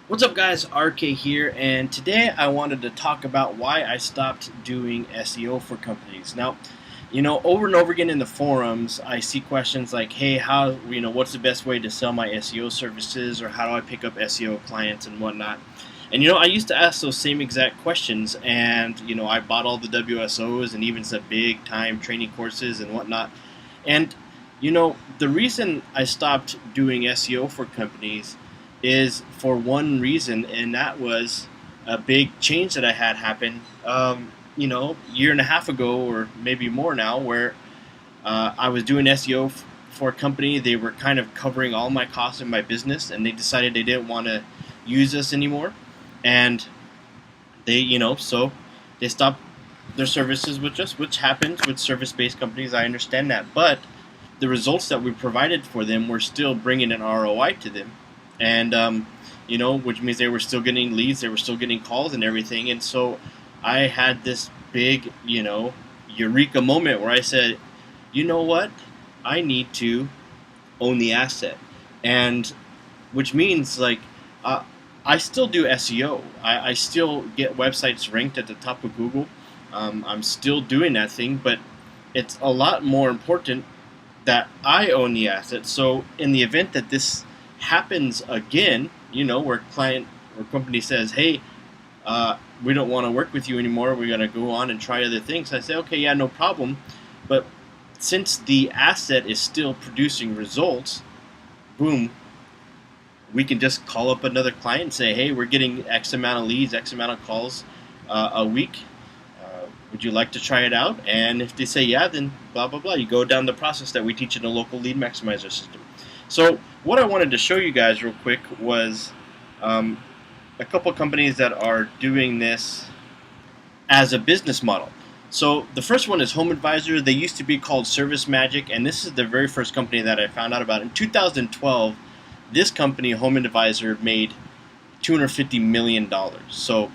What's up, guys? RK here, and today I wanted to talk about why I stopped doing SEO for companies. Now, over and over again in the forums, I see questions like, "Hey, what's the best way to sell my SEO services, or how do I pick up SEO clients and whatnot?" And I used to ask those same exact questions, and I bought all the WSOs and even some big time training courses and whatnot. And the reason I stopped doing SEO for companies is for one reason, and that was a big change that I had happen, year and a half ago, or maybe more now, where I was doing SEO for a company. They were kind of covering all my costs in my business, and they decided they didn't want to use us anymore, and so they stopped their services with us, which happens with service-based companies. I understand that, but the results that we provided for them were still bringing an ROI to them, and which means they were still getting leads, they were still getting calls and everything. And so I had this big, eureka moment where I said, you know what, I need to own the asset, and which means like I still do SEO. I still get websites ranked at the top of Google. I'm still doing that thing, but it's a lot more important that I own the asset. So in the event that this happens again, where client or company says, "Hey, we don't want to work with you anymore. We're going to go on and try other things," I say, "Okay, yeah, no problem." But since the asset is still producing results, boom, we can just call up another client and say, "Hey, we're getting X amount of leads, X amount of calls a week. Would you like to try it out?" And if they say yeah, then blah blah blah. You go down the process that we teach in the local lead maximizer system. So what I wanted to show you guys real quick was a couple companies that are doing this as a business model. So the first one is HomeAdvisor. They used to be called ServiceMagic, and this is the very first company that I found out about. In 2012, this company, HomeAdvisor, made $250 million. So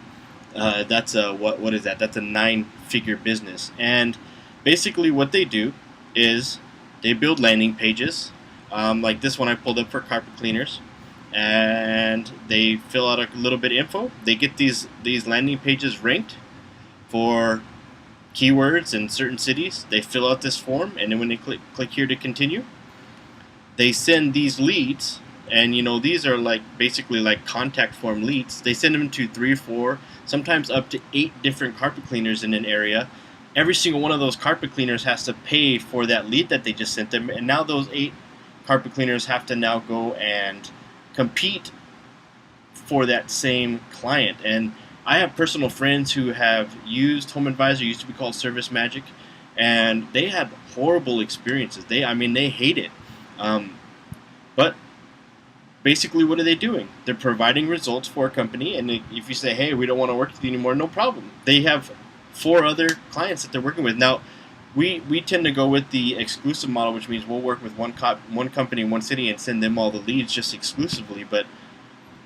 that's a what is that? That's a 9-figure business. And basically, what they do is they build landing pages, like this one I pulled up for carpet cleaners, and they fill out a little bit of info. They get these landing pages ranked for keywords in certain cities. They fill out this form, and then when they click here to continue, they send these leads. And these are like basically like contact form leads. They send them to 3 or 4, sometimes up to 8 different carpet cleaners in an area. Every single one of those carpet cleaners has to pay for that lead that they just sent them, and now those 8 carpet cleaners have to now go and compete for that same client. And I have personal friends who have used HomeAdvisor, used to be called ServiceMagic, and they had horrible experiences. They hate it. But basically, what are they doing? They're providing results for a company, and if you say, "Hey, we don't want to work with you anymore," no problem. They have 4 other clients that they're working with. Now, we tend to go with the exclusive model, which means we'll work with one company in one city and send them all the leads just exclusively. But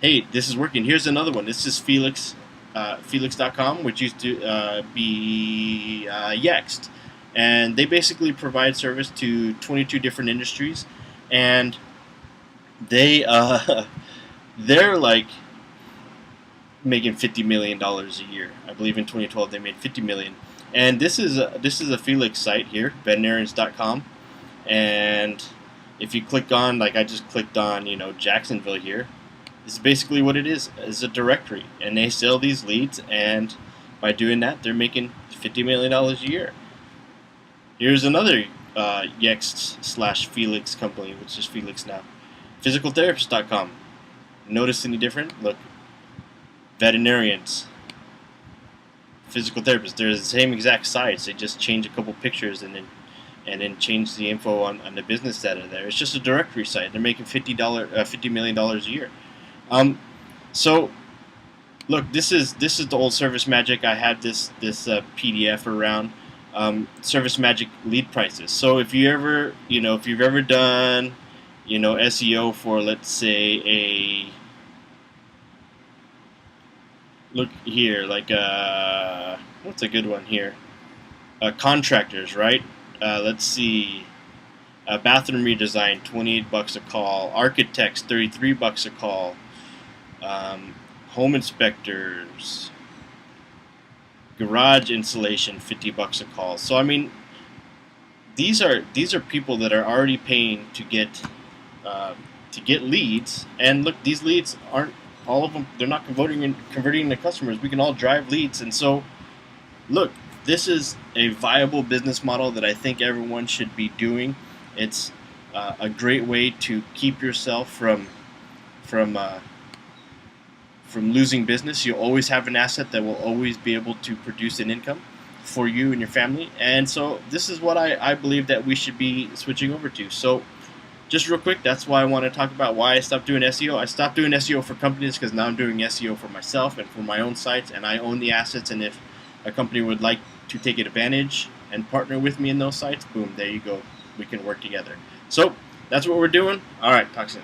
hey, this is working. Here's another one. This is Felix.com, which used to be Yext, and they basically provide service to 22 different industries, and they're like making $50 million a year. I believe in 2012 they made $50 million. And this is a Felix site here, veterinarians.com. And if you click on, like I just clicked on, Jacksonville here, this is basically what it is a directory, and they sell these leads, and by doing that, they're making $50 million a year. Here's another Yext/Felix company, which is Felix now. Physicaltherapist.com. Notice any different? Look, veterinarians, physical therapists. They're the same exact sites. They just change a couple pictures and then change the info on the business data there. It's just a directory site. They're making $50 million a year. So look, this is the old ServiceMagic. I had this PDF around. ServiceMagic lead prices. So if you've ever done SEO for, let's say, look here, like what's a good one here? Contractors, right? Let's see, bathroom redesign, $28 a call. Architects, $33 a call. home inspectors, garage insulation, $50 a call. So I mean, these are people that are already paying to get leads. And look, these leads aren't all of them. They're not converting into customers. We can all drive leads, and so look, this is a viable business model that I think everyone should be doing. It's a great way to keep yourself from uh, from losing business. You'll always have an asset that will always be able to produce an income for you and your family. And so this is what I believe that we should be switching over to. So just real quick, that's why I want to talk about why I stopped doing SEO. I stopped doing SEO for companies because now I'm doing SEO for myself and for my own sites, and I own the assets. And if a company would like to take advantage and partner with me in those sites, boom, there you go. We can work together. So that's what we're doing. All right, talk soon.